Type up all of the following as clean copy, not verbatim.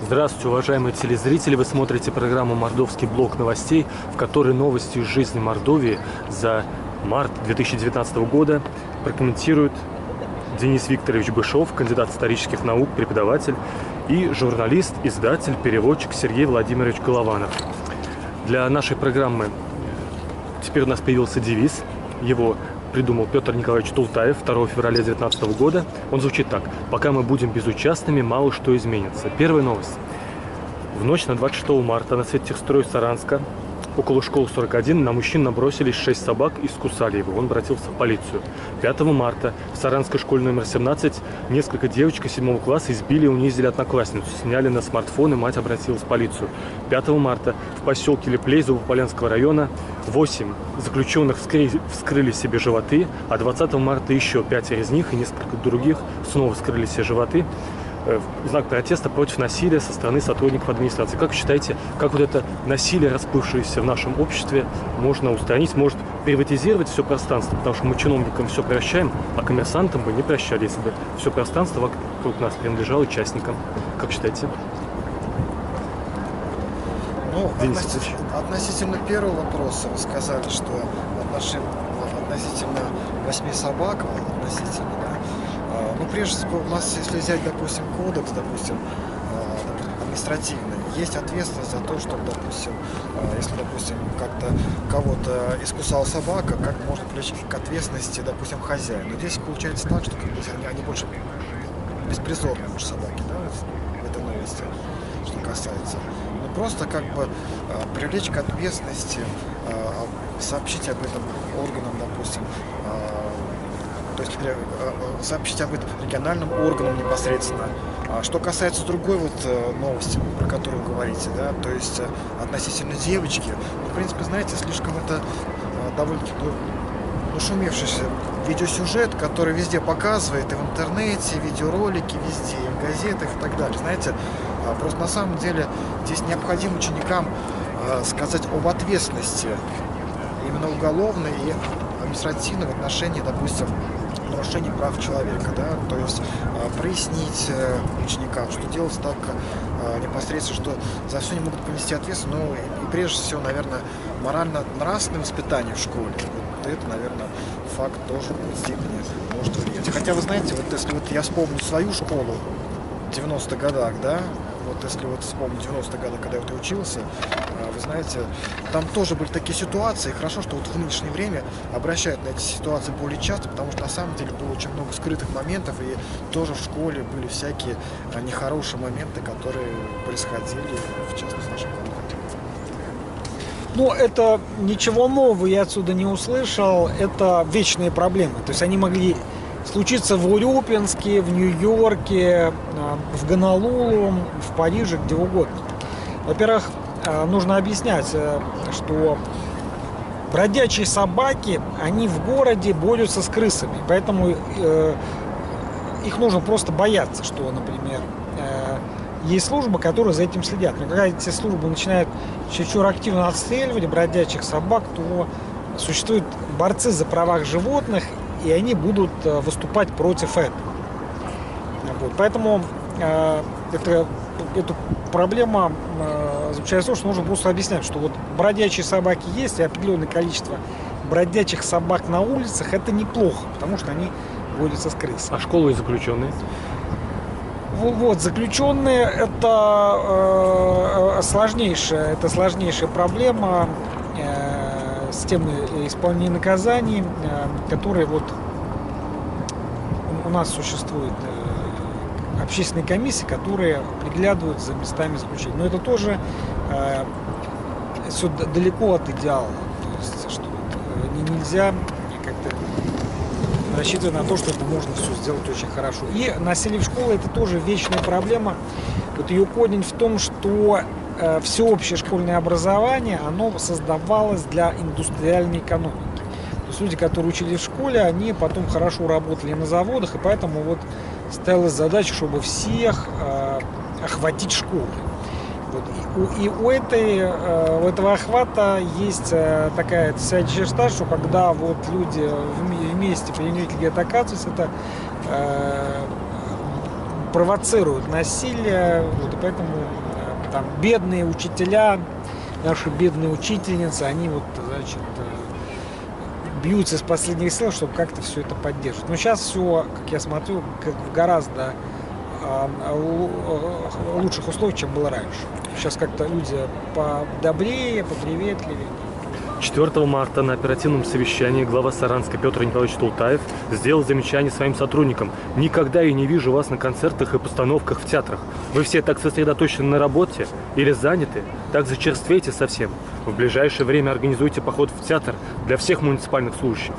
Здравствуйте, уважаемые телезрители! Вы смотрите программу «Мордовский блок новостей», в которой новости из жизни Мордовии за март 2019 года прокомментирует Денис Викторович Бышов, кандидат исторических наук, преподаватель, и журналист, издатель, переводчик Сергей Владимирович Голованов. Для нашей программы теперь у нас появился девиз. Его придумал Петр Николаевич Тултаев 2 февраля 2019 года. Он звучит так: «Пока мы будем безучастными, мало что изменится». Первая новость. В ночь на 26 марта на Светотехстрой Саранска, около школы 41, на мужчин набросились 6 собак и скусали его. Он обратился в полицию. 5 марта в Саранской школе номер 17 несколько девочек из 7 класса избили и унизили одноклассницу. Сняли на смартфон, и мать обратилась в полицию. 5 марта в поселке Леплей Зубополянского района 8 заключенных вскрыли себе животы, а 20 марта еще 5 из них и несколько других снова вскрыли себе животы в знак протеста против насилия со стороны сотрудников администрации. Как вы считаете, как вот это насилие, расплывшееся в нашем обществе, можно устранить, может приватизировать все пространство? Потому что мы чиновникам все прощаем, а коммерсантам бы не прощали, если бы все пространство вокруг нас принадлежало частникам. Как считаете? Ну, относительно первого вопроса вы сказали, что относительно 8 собак, ну, прежде всего, у нас, если взять, допустим, кодекс, административный, есть ответственность за то, что, допустим, если, допустим, как-то кого-то искусала собака, как можно привлечь к ответственности, допустим, хозяина. Но здесь получается так, что они больше беспризорные уж собаки, да, в этой новости, что касается. Ну, просто как бы привлечь к ответственности, сообщить об этом органам, допустим, то есть сообщить об этом региональным органам непосредственно. Что касается другой вот новости, про которую вы говорите, да, то есть относительно девочки, ну, в принципе, знаете, слишком это довольно-таки нашумевшийся видеосюжет, который везде показывает, и в интернете, видеоролики везде, и в газетах и так далее. Знаете, просто на самом деле здесь необходимо ученикам сказать об ответственности именно уголовной и административной в отношении, допустим, нарушение прав человека, да, то есть прояснить ученикам, что делать так непосредственно, что за все не могут понести ответственность, ну и прежде всего, наверное, морально-нравственное воспитание в школе. Вот это, наверное, факт тоже в какой-то степени может влиять. Хотя, вы знаете, вот если вот я вспомню свою школу в 90-х годах, да, вот если вот вспомнить 90-е годы, когда я вот учился, вы знаете, там тоже были такие ситуации. Хорошо, что вот в нынешнее время обращают на эти ситуации более часто, потому что на самом деле было очень много скрытых моментов, и тоже в школе были всякие нехорошие моменты, которые происходили, в частности, в нашем городе. Ну, это ничего нового я отсюда не услышал. Это вечные проблемы. То есть они могли случиться в Урюпинске, в Нью-Йорке, в Гонолулу, в Париже, где угодно. Во-первых, нужно объяснять, что бродячие собаки, они в городе борются с крысами. Поэтому их нужно просто бояться, что, например, есть службы, которые за этим следят. Но когда эти службы начинают чересчур активно отстреливать бродячих собак, то существуют борцы за права животных, и они будут выступать против этого. Вот. Поэтому эта проблема заключается в том, что нужно просто объяснять, что вот бродячие собаки есть, и определенное количество бродячих собак на улицах — это неплохо, потому что они борются с крысами. А школы и заключенные? Вот, заключенные — это сложнейшая проблема системы исполнения наказаний, которые вот у нас существуют общественные комиссии, которые приглядывают за местами заключения. Но это тоже все далеко от идеала. То есть, что нельзя как-то рассчитывать на то, что это можно все сделать очень хорошо. И насилие в школе — это тоже вечная проблема. Вот ее корень в том, что всеобщее школьное образование, оно создавалось для индустриальной экономики. То есть люди, которые учились в школе, они потом хорошо работали на заводах, и поэтому вот ставилась задача, чтобы всех охватить школой. Вот. И у этого охвата есть такая вся черта, что когда вот люди вместе приняли где-то оказываются, это провоцируют насилие, вот, и поэтому там бедные учителя, наши бедные учительницы, они вот, значит, бьются из последних сил, чтобы как-то все это поддерживать. Но сейчас все, как я смотрю, как в гораздо лучших условиях, чем было раньше. Сейчас как-то люди подобрее, поприветливее. 4 марта на оперативном совещании глава Саранска Петр Николаевич Тултаев сделал замечание своим сотрудникам. «Никогда я не вижу вас на концертах и постановках в театрах. Вы все так сосредоточены на работе или заняты, так зачерствеете совсем. В ближайшее время организуйте поход в театр для всех муниципальных служащих».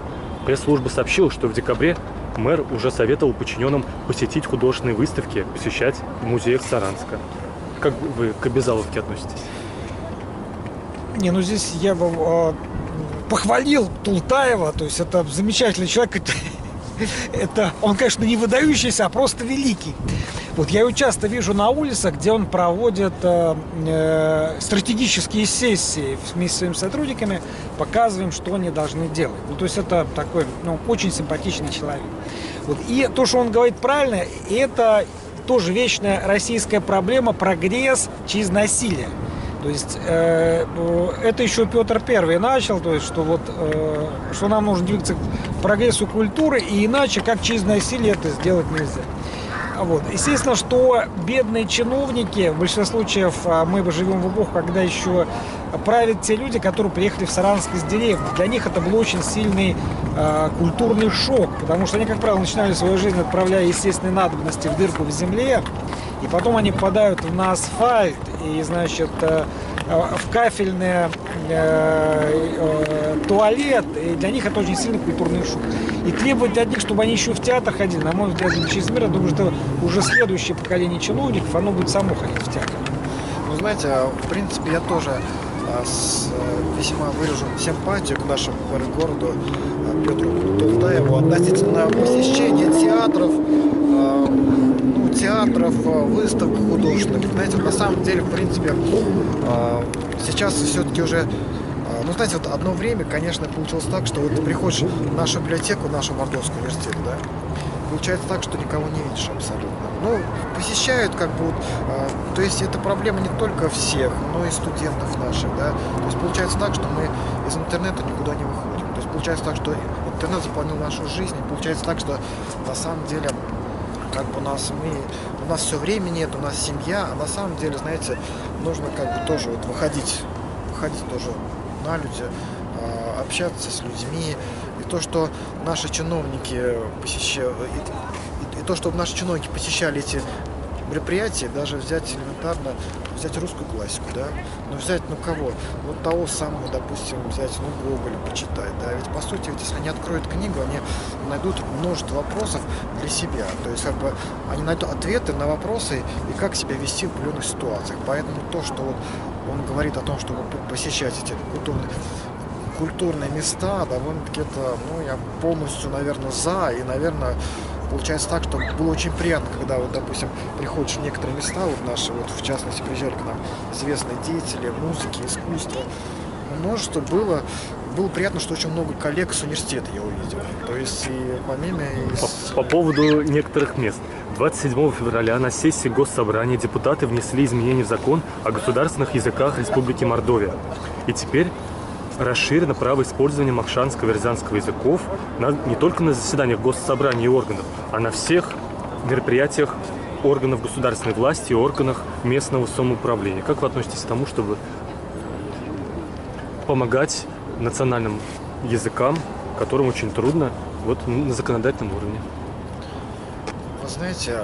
Пресс-служба сообщила, что в декабре мэр уже советовал подчиненным посетить художественные выставки, посещать в музеях Саранска. Как вы к обязаловке относитесь? Не, ну здесь я бы похвалил Тултаева, то есть это замечательный человек, это он, конечно, не выдающийся, а просто великий. Вот я его часто вижу на улицах, где он проводит стратегические сессии вместе с своими сотрудниками, показываем, что они должны делать. Ну, то есть это такой, ну, очень симпатичный человек. Вот. И то, что он говорит правильно, это тоже вечная российская проблема — прогресс через насилие. То есть это еще Петр I начал, то есть что вот что нам нужно двигаться к прогрессу культуры, и иначе как через насилие это сделать нельзя. Вот. Естественно, что бедные чиновники, в большинстве случаев мы живем в эпоху, когда еще правят те люди, которые приехали в Саранск из деревни. Для них это был очень сильный культурный шок, потому что они, как правило, начинали свою жизнь, отправляя естественные надобности в дырку в земле, и потом они попадают на асфальт и, значит, в кафельный туалет, и для них это очень сильный культурный шок. И требовать от них, чтобы они еще в театр ходили, на мой взгляд, через мир, я думаю, что уже следующее поколение чиновников, оно будет само ходить в театр. Ну, знаете, в принципе, я тоже весьма выражу симпатию к нашему городу Петру Тултаеву относительно посещения театров, выставок художественных. Знаете, на самом деле, в принципе, сейчас все-таки уже, ну, знаете, вот одно время, конечно, получилось так, что вот ты приходишь в нашу библиотеку, нашу Мордовскую университет, да, получается так, что никого не видишь абсолютно. Ну, посещают как бы, то есть это проблема не только всех, но и студентов наших, да. То есть получается так, что мы из интернета никуда не выходим. То есть получается так, что интернет заполнил нашу жизнь, и получается так, что на самом деле как бы у нас все время нет, у нас семья, а на самом деле, знаете, нужно как бы тоже вот выходить тоже на люди, общаться с людьми. И то, что наши чиновники посещали эти мероприятия, даже взять элементарно, взять русскую классику, да, но взять, ну кого? Вот того самого, допустим, взять, ну, Гоголя почитать, да, ведь по сути, ведь, если они откроют книгу, они найдут множество вопросов для себя, то есть как бы они найдут ответы на вопросы и как себя вести в определенных ситуациях, поэтому то, что вот он говорит о том, чтобы посещать эти культурные места, довольно-таки это, ну, я полностью, наверное, за, и, наверное, получается так, что было очень приятно, когда, вот, допустим, приходишь в некоторые места, вот наши, вот, в частности, приезжали к нам известные деятели музыки, искусства, множество было приятно, что очень много коллег с университета я увидел, то есть и помимо... По поводу некоторых мест. 27 февраля на сессии Госсобрания депутаты внесли изменения в закон о государственных языках Республики Мордовия. И теперь расширено право использования макшанского и рязанского языков не только на заседаниях госсобраний и органов, а на всех мероприятиях органов государственной власти и органах местного самоуправления. Как вы относитесь к тому, чтобы помогать национальным языкам, которым очень трудно вот, на законодательном уровне? Вы знаете,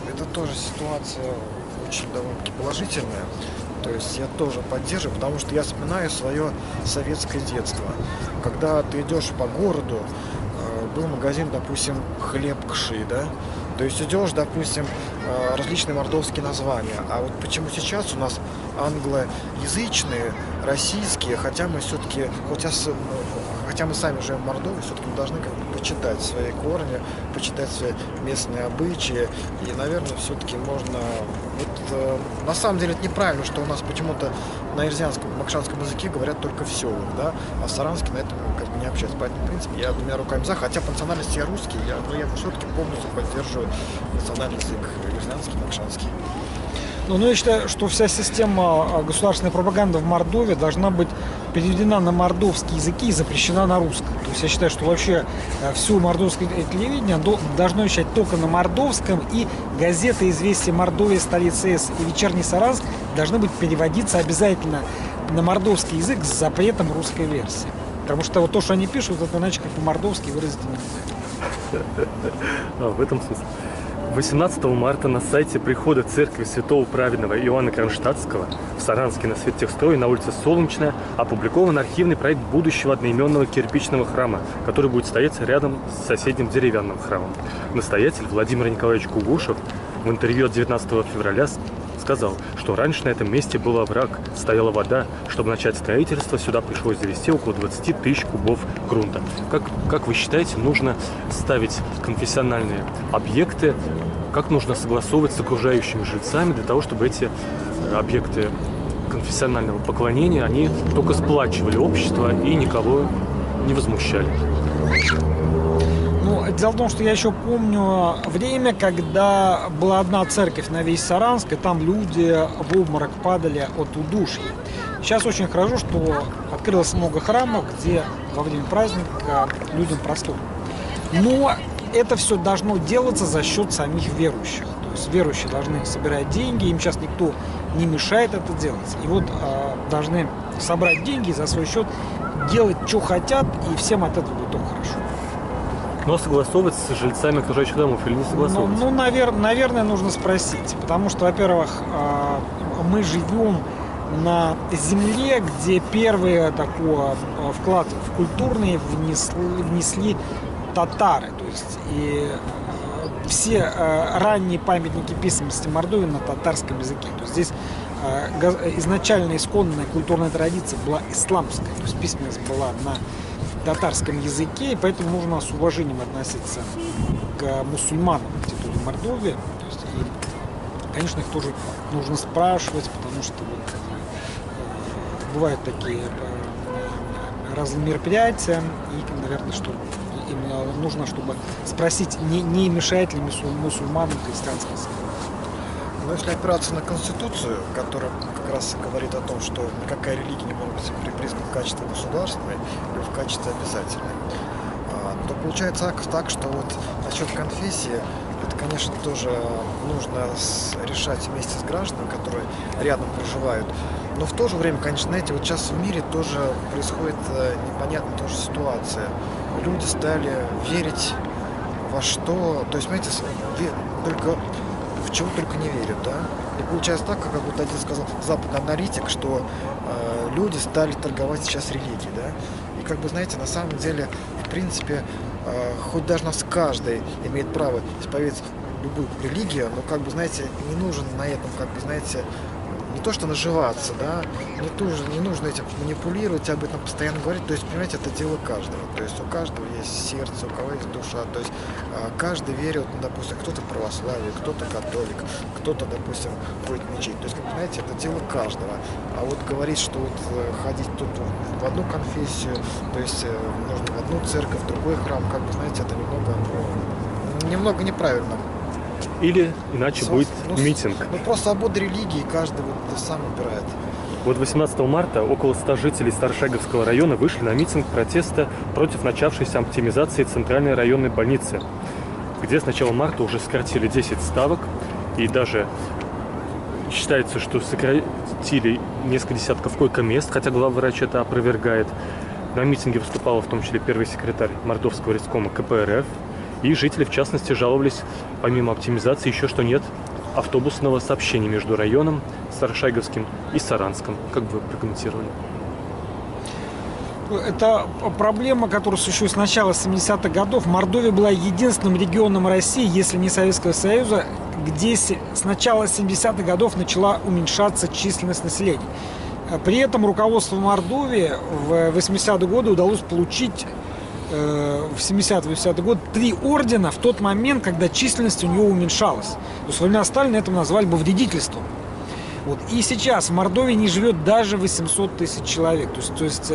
это тоже ситуация очень довольно-таки положительная. То есть я тоже поддерживаю, потому что я вспоминаю свое советское детство. Когда ты идешь по городу, был магазин, допустим, «Хлеб Кши», да? То есть идешь, допустим, различные мордовские названия. А вот почему сейчас у нас англоязычные, российские, хотя мы все-таки, хотя мы сами живем в Мордовии, все-таки мы должны как бы почитать свои корни, почитать свои местные обычаи. И, наверное, все-таки можно... Вот, на самом деле это неправильно, что у нас почему-то на ирзианском, макшанском языке говорят только в селах, да? А в Саранске на этом как бы не общаются. Поэтому, в принципе, я двумя руками за, хотя по национальности я русский, но я все-таки полностью поддерживаю национальный язык южнянский, накшанский. Ну, я считаю, что вся система государственной пропаганды в Мордовии должна быть переведена на мордовские языки и запрещена на русском. То есть я считаю, что вообще все мордовское телевидение должно вещать только на мордовском, и газеты «Известия Мордовии», «Столица С» и «Вечерний Саранск» должны быть переводиться обязательно на мордовский язык с запретом русской версии. Потому что вот то, что они пишут, это иначе как по-мордовски выразить нельзя. В этом смысле. 18 марта на сайте прихода церкви святого праведного Иоанна Кронштадтского в Саранске на Светтехстрое на улице Солнечная опубликован архивный проект будущего одноименного кирпичного храма, который будет стоять рядом с соседним деревянным храмом. Настоятель Владимир Николаевич Кугушев в интервью от 19 февраля сказал, что раньше на этом месте был овраг, стояла вода. Чтобы начать строительство, сюда пришлось завести около 20 тысяч кубов грунта. Как вы считаете, нужно ставить конфессиональные объекты, как нужно согласовывать с окружающими жильцами для того, чтобы эти объекты конфессионального поклонения, они только сплачивали общество и никого не возмущали? Дело в том, что я еще помню время, когда была одна церковь на весь Саранск, и там люди в обморок падали от удушья. Сейчас очень хорошо, что открылось много храмов, где во время праздника людям простудно. Но это все должно делаться за счет самих верующих. То есть верующие должны собирать деньги, им сейчас никто не мешает это делать. И вот должны собрать деньги за свой счет, делать, что хотят, и всем от этого будет только хорошо. Но согласовывать с жильцами окружающих домов или не согласовывать? Наверное, нужно спросить. Потому что, во-первых, мы живем на земле, где первый такой вклад в культурный внесли татары. То есть и все ранние памятники письменности Мордовии на татарском языке. То есть здесь изначально исконная культурная традиция была исламская. То есть письменность была на татарском языке, и поэтому нужно с уважением относиться к мусульманам на территории Мордовии. То есть, и, конечно, их тоже нужно спрашивать, потому что бывают такие разные мероприятия, и, наверное, что им нужно, чтобы спросить, не мешает ли мусульманам христианское язык. Но если опираться на Конституцию, которая как раз говорит о том, что никакая религия не может быть признана в качестве государственной или в качестве обязательной, то получается так, что вот насчет конфессии, это, конечно, тоже нужно решать вместе с гражданами, которые рядом проживают. Но в то же время, конечно, знаете, вот сейчас в мире тоже происходит непонятная тоже ситуация. Люди стали верить во что, то есть, знаете, только в чего только не верят, да? И получается так, как вот один сказал западный аналитик, что люди стали торговать сейчас религией, да? И как бы, знаете, на самом деле, в принципе, хоть даже нас каждый имеет право исповедовать любую религию, но, как бы, знаете, не нужен на этом, как бы, знаете, не то что наживаться, да, не нужно этим манипулировать, об этом постоянно говорить. То есть, понимаете, это дело каждого. То есть у каждого есть сердце, у кого есть душа. То есть каждый верит, допустим, кто-то в православие, кто-то католик, кто-то, допустим, ходит в мечеть. То есть, как знаете, это дело каждого. А вот говорить, что вот ходить тут в одну конфессию, то есть нужно в одну церковь, в другой храм, как бы, знаете, это немного неправильно. Или иначе будет митинг. Просто свобода религии каждый вот сам выбирает. Вот 18 марта около 100 жителей Старшаговского района вышли на митинг протеста против начавшейся оптимизации центральной районной больницы, где с начала марта уже сократили 10 ставок, и даже считается, что сократили несколько десятков койко-мест, хотя главврач это опровергает. На митинге выступала в том числе первый секретарь Мордовского райкома КПРФ. И жители, в частности, жаловались, помимо оптимизации, еще что нет автобусного сообщения между районом Старшаговским и Саранском. Как бы вы прокомментировали? Это проблема, которая существует с начала 70-х годов. Мордовия была единственным регионом России, если не Советского Союза, где с начала 70-х годов начала уменьшаться численность населения. При этом руководству Мордовии в 80-е годы удалось получить в 70-80-е годы 3 ордена в тот момент, когда численность у него уменьшалась. То есть во времена Сталина это назвали бы вредительством. Вот. И сейчас в Мордовии не живет даже 800 тысяч человек. То есть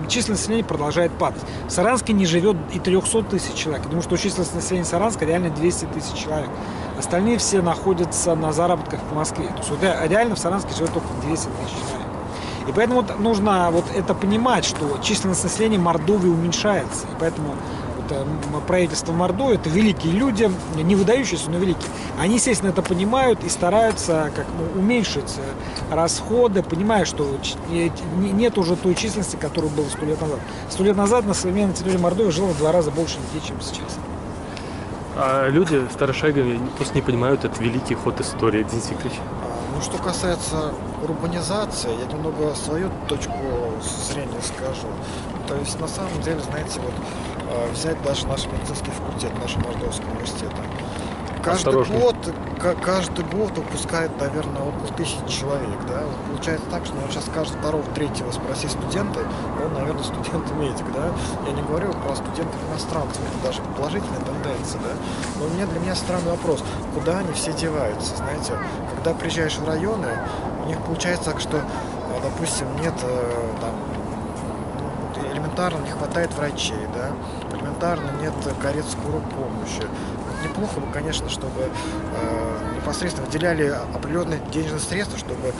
численность населения продолжает падать. В Саранске не живет и 300 тысяч человек. Я думаю, что численность населения Саранска реально 200 тысяч человек. Остальные все находятся на заработках в Москве. То есть вот, реально в Саранске живет только 200 тысяч человек. И поэтому вот нужно вот это понимать, что численность населения Мордовии уменьшается. И поэтому правительство Мордовии — это великие люди, не выдающиеся, но великие. Они, естественно, это понимают и стараются уменьшить расходы, понимая, что нет уже той численности, которая была 100 лет назад. 100 лет назад на современной территории Мордовии жило в 2 раза больше людей, чем сейчас. А люди старошаги просто не понимают этот великий ход истории, Денис Викторович. Ну, что касается урбанизации, я немного свою точку зрения скажу. То есть, на самом деле, знаете, вот взять даже наш медицинский факультет, наш Мордовский университет. Каждый год выпускает, наверное, около 1000 человек. Да? Получается так, что сейчас каждый второго, третьего спроси студента, он, наверное, студент-медик. Да? Я не говорю про студентов-иностранцев, это даже положительная тенденция. Да? Но для меня странный вопрос, куда они все деваются. Знаете, когда приезжаешь в районы, у них получается так, что, допустим, нет элементарно не хватает врачей, да? Элементарно нет карет скорой помощи. Неплохо бы, конечно, чтобы непосредственно выделяли определенные денежные средства, чтобы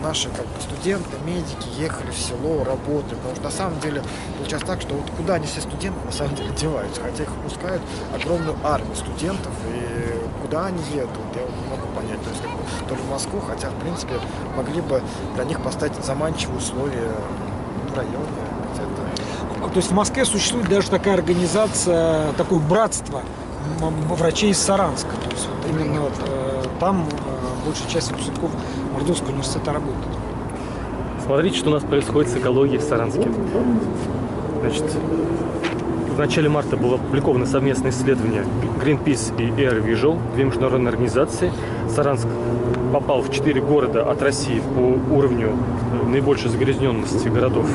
наши студенты, медики ехали в село, работали. Потому что на самом деле получается так, что вот куда они все студенты на самом деле деваются, хотя их выпускают огромную армию студентов, и куда они едут, я не могу понять. То есть то ли в Москву, хотя в принципе могли бы для них поставить заманчивые условия в районе. То есть в Москве существует даже такая организация, такое братство врачей из Саранска. То есть вот именно там большая часть выпускников Мордовского университета работает. Смотрите, что у нас происходит с экологией в Саранске. Значит, в начале марта было опубликовано совместное исследование Greenpeace и Air Visual, две международные организации. Саранск попал в 4 города от России по уровню наибольшей загрязненности городов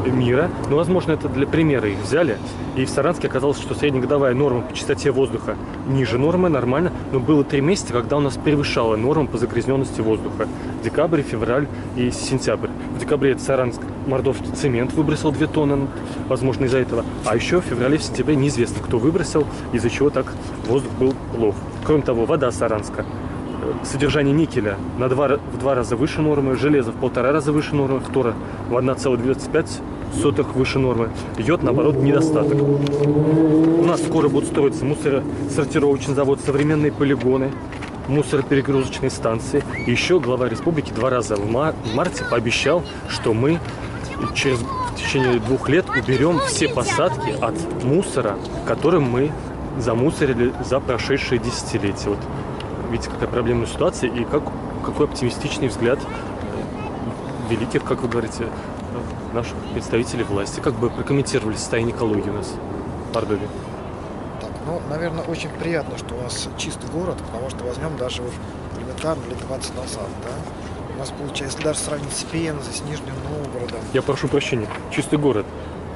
мира. Но, возможно, это для примера их взяли. И в Саранске оказалось, что среднегодовая норма по чистоте воздуха ниже нормы, нормально. Но было 3 месяца, когда у нас превышала норма по загрязненности воздуха. Декабрь, февраль и сентябрь. В декабре это Саранск, Мордовский цемент выбросил 2 тонны, возможно, из-за этого. А еще в феврале, в сентябре неизвестно, кто выбросил, из-за чего так воздух был плох. Кроме того, вода Саранска. Содержание никеля в 2 раза выше нормы, железа в 1,5 раза выше нормы, фтора в 1,25 выше нормы, йод, наоборот, недостаток. У нас скоро будут строиться мусоросортировочный завод, современные полигоны, мусороперегрузочные станции. И еще глава республики 2 раза в марте пообещал, что мы в течение 2 лет уберем все посадки от мусора, который мы замусорили за прошедшие десятилетия. Вот. Видите, какая проблемная ситуация и какой оптимистичный взгляд великих, как вы говорите, наших представителей власти. Как бы прокомментировали состояние экологии у нас в Мордовии? Так, наверное, очень приятно, что у нас чистый город, потому что возьмем даже элементарно лет 20 назад, да? У нас получается, если даже сравнить с Пензой, с Нижним Новгородом. Я прошу прощения, чистый город.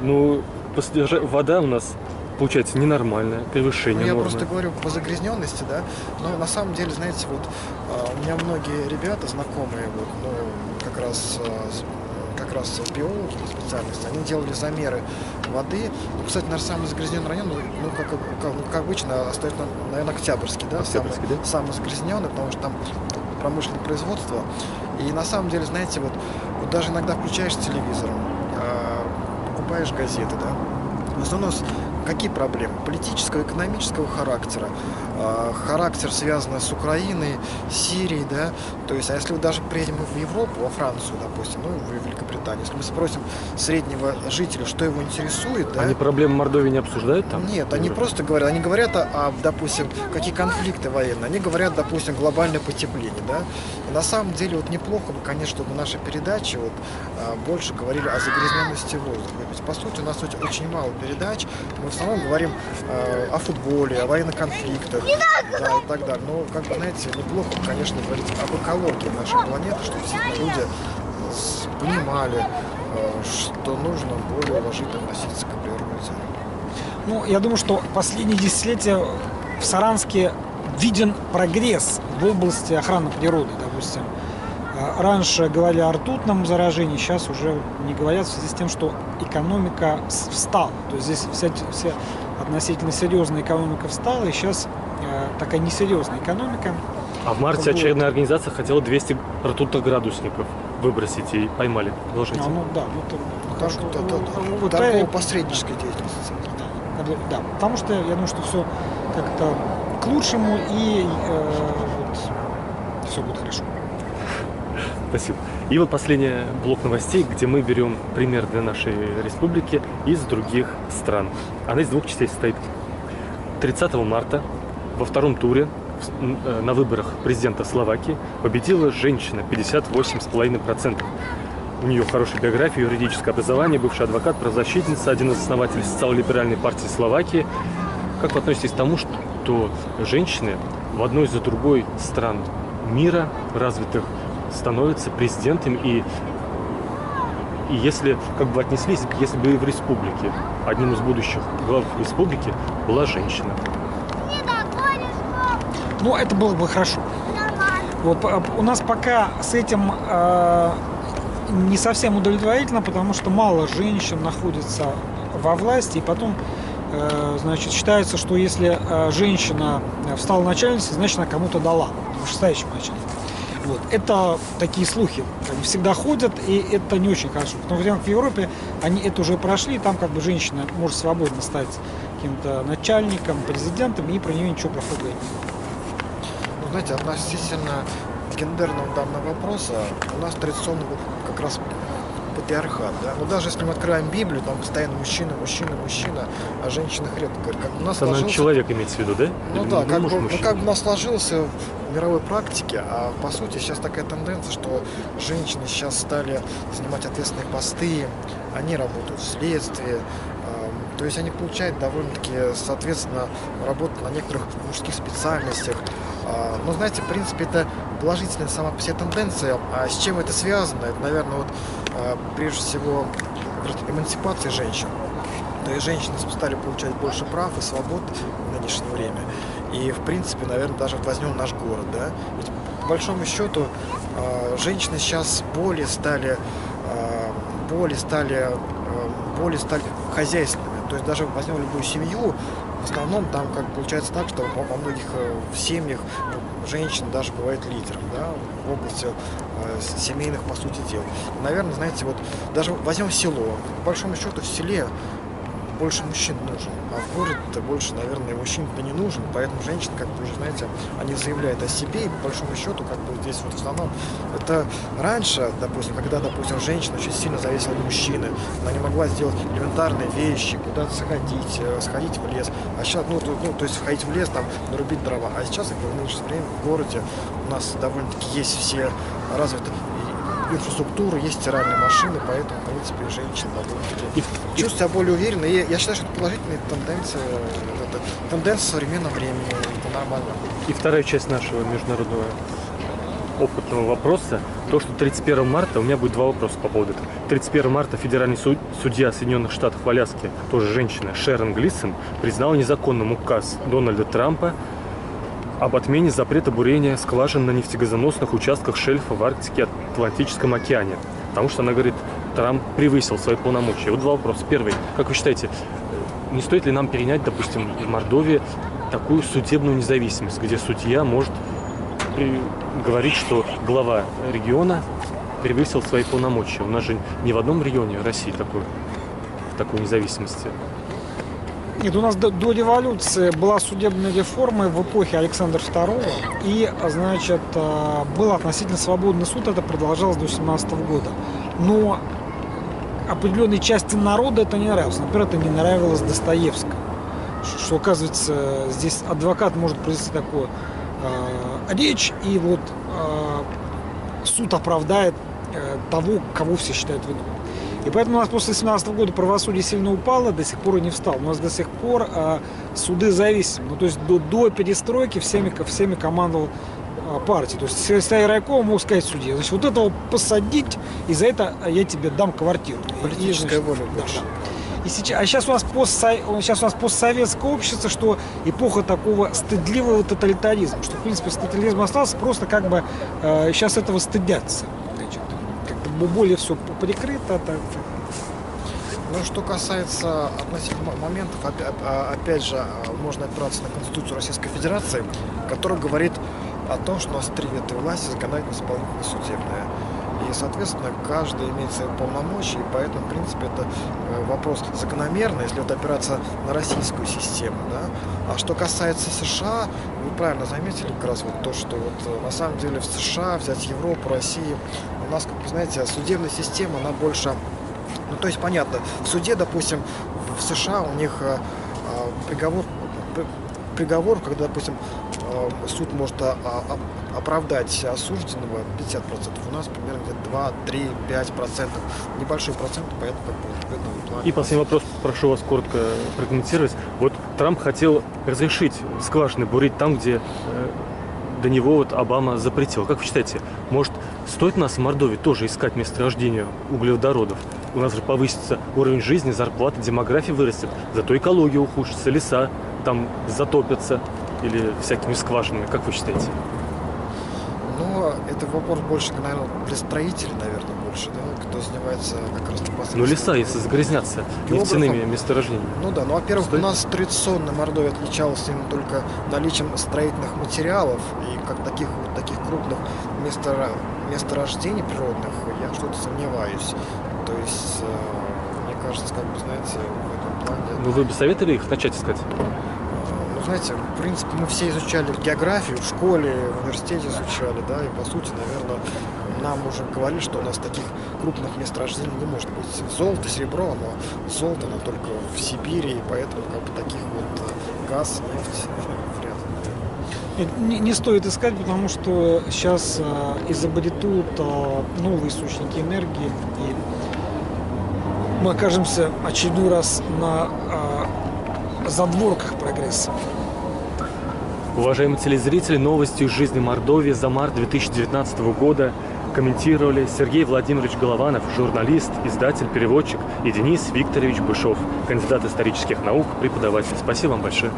Вода у нас получается ненормальное превышение я нормы. просто говорю по загрязненности, да. Но на самом деле, знаете, вот у меня многие ребята знакомые, как раз биологи по специальности, они делали замеры воды. Кстати, наш самый загрязненный район, как обычно, остается, наверное, Октябрьский, да, самый загрязненный, потому что там промышленное производство. И на самом деле, знаете, вот даже иногда включаешь телевизор, покупаешь газеты, да. В основном какие проблемы? Политического, экономического характера. Характер, связанный с Украиной, Сирией, да. То есть, а если мы даже приедем в Европу, во Францию, допустим, в Великобританию, если мы спросим среднего жителя, что его интересует, да. Они проблемы Мордовии не обсуждают там? Нет, они просто говорят, допустим, какие конфликты военные, они говорят, допустим, глобальное потепление, да. И на самом деле, неплохо бы, конечно, чтобы наши передачи больше говорили о загрязненности воздуха. Ведь, по сути, у нас очень мало передач, мы в основном говорим о футболе, о военных конфликтах, да, и так далее. Но, знаете, неплохо, конечно, говорить об экологии нашей планеты, чтобы действительно люди понимали, что нужно более уважительно относиться к природе. Я думаю, что последние десятилетия в Саранске виден прогресс в области охраны природы, допустим. Раньше говорили о ртутном заражении, сейчас уже не говорят в связи с тем, что экономика встала. То есть здесь вся относительно серьезная экономика встала, и сейчас такая несерьезная экономика. А в марте очередная организация хотела 200 ртутных градусников выбросить и поймали. Должности. Ну да, торгово-посредническая деятельность. Да, потому что я думаю, что все как-то к лучшему, и все будет хорошо. Спасибо. И вот последний блок новостей, где мы берем пример для нашей республики из других стран. Она из двух частей состоит. 30 марта во втором туре на выборах президента Словакии победила женщина 58,5%. У нее хорошая биография, юридическое образование, бывший адвокат, правозащитница, один из основателей социал-либеральной партии Словакии. Как вы относитесь к тому, что женщины в одной из другой стран мира развитых становятся президентами, и если как бы отнеслись, если бы в республике одним из будущих глав республики была женщина? Ну, это было бы хорошо. Вот, у нас пока с этим не совсем удовлетворительно, потому что мало женщин находится во власти, и потом, значит, считается, что если женщина стала начальницей, значит, она кому-то дала, вышестоящему начальнику. Вот. Это такие слухи всегда ходят, и это не очень хорошо. Потому что в Европе они это уже прошли, там как бы женщина может свободно стать каким-то начальником, президентом, и про нее ничего плохого нет. Ну, знаете, относительно гендерного данного вопроса у нас традиционно как раз патриархат, да? Но даже если мы открываем Библию, там постоянно мужчина, о женщинах редко говорят. Как у нас это сложился... человек имеется в виду, да? Ну да, как бы у нас сложился в мировой практике, а по сути сейчас такая тенденция, что женщины сейчас стали занимать ответственные посты, они работают в следствии, то есть они получают довольно-таки, соответственно, работу на некоторых мужских специальностях. Но, знаете, в принципе, это положительная сама по себе тенденция. А с чем это связано? Это, наверное, вот прежде всего эмансипация женщин. То есть женщины стали получать больше прав и свобод в нынешнее время. И, в принципе, наверное, даже возьмем наш город, да? Ведь, по большому счету, женщины сейчас более стали хозяйственными. То есть даже возьмем любую семью, в основном там как получается так, что во многих семьях женщина даже бывает лидером, да, в области семейных, по сути дел. Наверное, знаете, вот даже возьмем село. По большому счету в селе больше мужчин нужен, а в городе-то больше, наверное, мужчин-то не нужен, поэтому женщины, как бы уже, знаете, они заявляют о себе, и по большому счету, как бы здесь вот в основном, это раньше, допустим, когда, допустим, женщина очень сильно зависела от мужчины, она не могла сделать элементарные вещи, куда-то сходить в лес, а сейчас, то есть входить в лес, там, нарубить дрова, а сейчас, как бы, в нынешнее время в городе у нас довольно-таки есть все развитые инфраструктуры, есть стиральные машины, поэтому, в принципе, женщины чувствуют себя более уверенно. И я считаю, что это положительная тенденция современного времени. Это нормально. И вторая часть нашего международного опытного вопроса, то, что 31 марта, у меня будет два вопроса по поводу этого. 31 марта федеральный судья Соединенных Штатов в Аляске, тоже женщина, Шерон Глисон, признала незаконным указ Дональда Трампа об отмене запрета бурения скважин на нефтегазоносных участках шельфа в Арктике и Атлантическом океане. Потому что она говорит, Трамп превысил свои полномочия. Вот два вопроса. Первый. Как вы считаете, не стоит ли нам перенять, допустим, в Мордовии такую судебную независимость, где судья может говорить, что глава региона превысил свои полномочия? У нас же ни в одном регионе России такой независимости. Нет, у нас до революции была судебная реформа в эпохе Александра II, и, значит, был относительно свободный суд, это продолжалось до 17 года. Но определенной части народа это не нравилось. Например, это не нравилось Достоевскому, что, оказывается, здесь адвокат может произнести такую речь, и вот суд оправдает того, кого все считают виновным. И поэтому у нас после 17 года правосудие сильно упало, до сих пор и не встало. У нас до сих пор суды зависимы. Ну, то есть до перестройки всеми командовал партия. То есть секретарь райкома мог сказать судье, значит, вот этого посадить, и за это я тебе дам квартиру. Политическая воля больше. Да. сейчас у нас постсоветское общество, что эпоха такого стыдливого тоталитаризма, что в принципе тоталитаризм остался, просто как бы сейчас этого стыдятся. Значит, как бы более все прикрыто. Так. Ну, что касается относительных моментов, опять же, можно опираться на Конституцию Российской Федерации, которая говорит о том, что у нас 3 ветви власти: законодательная, исполнительная, судебная. И, соответственно, каждый имеет свои полномочия, и поэтому, в принципе, это вопрос закономерный, если вот опираться на российскую систему. Да? А что касается США, вы правильно заметили как раз вот то, что вот на самом деле в США, взять Европу, Россию, у нас, как вы знаете, судебная система, она больше... Ну, то есть, понятно, в суде, допустим, в США у них приговор, когда, допустим, суд может оправдать осужденного 50%, у нас примерно где-то 2, 3, 5%, небольшой процент, поэтому как бы в этом плане... И последний вопрос, прошу вас коротко прокомментировать. Вот Трамп хотел разрешить скважины бурить там, где до него вот Обама запретил. Как вы считаете, может, стоит нас в Мордовии тоже искать месторождение углеводородов? У нас же повысится уровень жизни, зарплата, демография вырастет, зато экология ухудшится, леса там затопятся или всякими скважинами. Как вы считаете? Ну, это вопрос больше, наверное, для строителей, наверное, больше, да, кто занимается как раз непосредственно... Ну, леса, если загрязнятся нефтяными месторождениями. Ну да, ну, во-первых, у нас традиционно Мордовия отличалась именно только наличием строительных материалов, и как таких крупных месторождений природных я что-то сомневаюсь. То есть, мне кажется, как бы, знаете, в этом плане... Ну, вы бы советовали их начать искать? Ну, знаете, в принципе, мы все изучали географию в школе, в университете изучали, да, и, по сути, наверное, нам уже говорили, что у нас таких крупных месторождений не может быть. Золото, серебро, но золото, оно только в Сибири, и поэтому, как бы, таких вот газ, нефть вряд ли. Не стоит искать, потому что сейчас изобретут новые источники энергии, и мы окажемся очередной раз на задворках прогресса. Уважаемые телезрители, новости из жизни Мордовии за март 2019 года комментировали Сергей Владимирович Голованов, журналист, издатель, переводчик, и Денис Викторович Бышов, кандидат исторических наук, преподаватель. Спасибо вам большое.